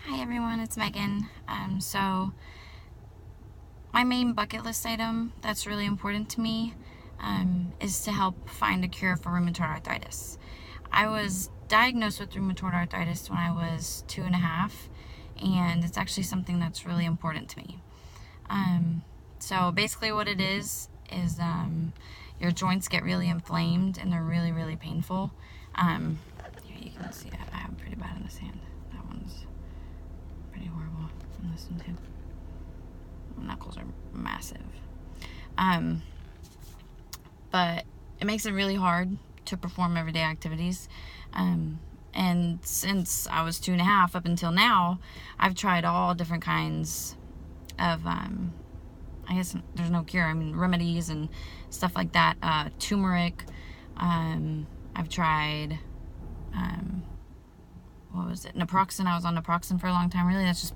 Hi everyone, it's Megan. So my main bucket list item that's really important to me is to help find a cure for rheumatoid arthritis. I was diagnosed with rheumatoid arthritis when I was 2.5, and it's actually something that's really important to me. So basically what it is your joints get really inflamed and they're really, really painful. Here you can see I have pretty bad in this hand. That one's pretty horrible in this one too. My knuckles are massive. But it makes it really hard to perform everyday activities. And since I was 2.5 up until now, I've tried all different kinds of, I guess there's no cure. I mean, remedies and stuff like that. Turmeric. I've tried, what was it? Naproxen. I was on naproxen for a long time. Really, that's just,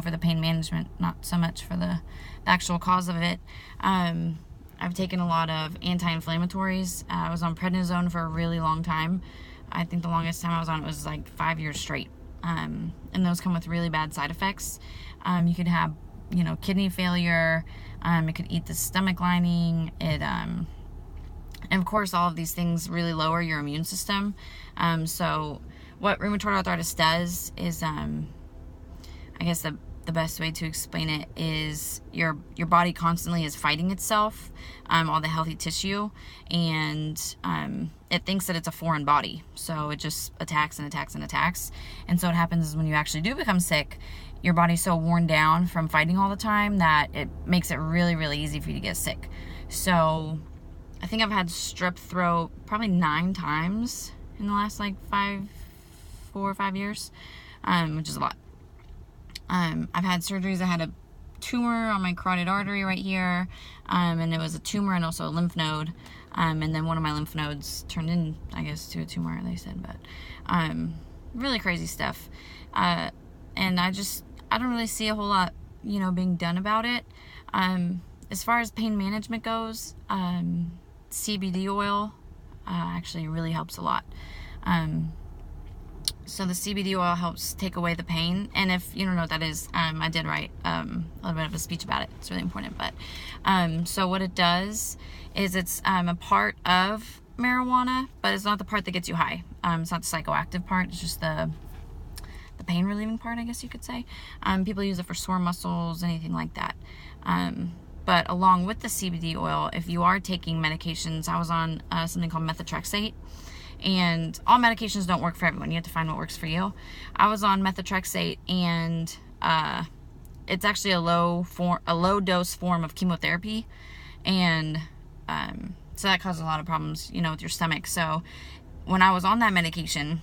for the pain management, not so much for the actual cause of it. I've taken a lot of anti-inflammatories. I was on prednisone for a really long time. I think the longest time I was on it was like 5 years straight. And those come with really bad side effects. You could have, kidney failure. It could eat the stomach lining. And of course, all of these things really lower your immune system. So what rheumatoid arthritis does is, I guess the best way to explain it is your body constantly is fighting itself, all the healthy tissue, and it thinks that it's a foreign body, so it just attacks and attacks and attacks. And so what happens is when you actually do become sick, your body's so worn down from fighting all the time that it makes it really, really easy for you to get sick. So I think I've had strep throat probably 9 times in the last 4 or 5 years, which is a lot. I've had surgeries. I had a tumor on my carotid artery right here, and it was a tumor and also a lymph node, and then one of my lymph nodes turned in, I guess, to a tumor, they said, but really crazy stuff. And I don't really see a whole lot, being done about it. As far as pain management goes, CBD oil actually really helps a lot. So the CBD oil helps take away the pain. And if you don't know what that is, I did write a little bit of a speech about it. It's really important. But so what it does is it's a part of marijuana, but it's not the part that gets you high. It's not the psychoactive part. It's just the pain relieving part, I guess you could say. People use it for sore muscles, anything like that. But along with the CBD oil, if you are taking medications, I was on something called methotrexate. And all medications don't work for everyone. You have to find what works for you. I was on methotrexate, and it's actually a low dose form of chemotherapy, and so that causes a lot of problems, with your stomach. So when I was on that medication,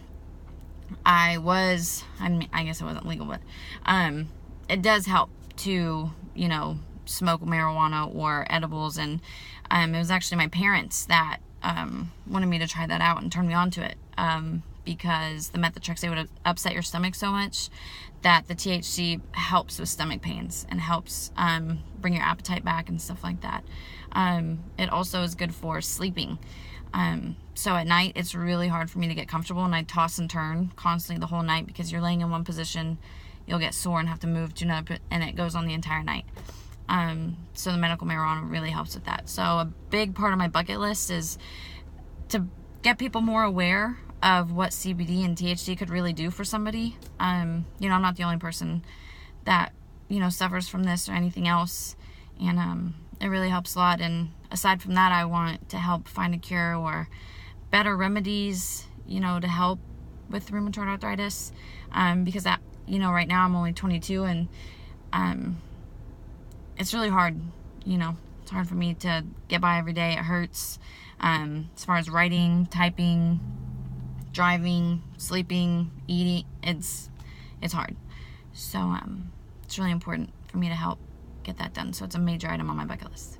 I guess it wasn't legal, but it does help to smoke marijuana or edibles, and it was actually my parents that wanted me to try that out and turn me on to it, because the methotrexate would upset your stomach so much that the THC helps with stomach pains and helps bring your appetite back and stuff like that. It also is good for sleeping. So at night it's really hard for me to get comfortable, and I toss and turn constantly the whole night because you're laying in one position, you'll get sore and have to move to another, and it goes on the entire night. So the medical marijuana really helps with that. So a big part of my bucket list is to get people more aware of what CBD and THC could really do for somebody. I'm not the only person that, suffers from this or anything else. And, it really helps a lot. And aside from that, I want to help find a cure or better remedies, to help with rheumatoid arthritis. Because that, right now I'm only 22, and, it's really hard, it's hard for me to get by every day. It hurts, as far as writing, typing, driving, sleeping, eating, it's hard. So, it's really important for me to help get that done. So it's a major item on my bucket list.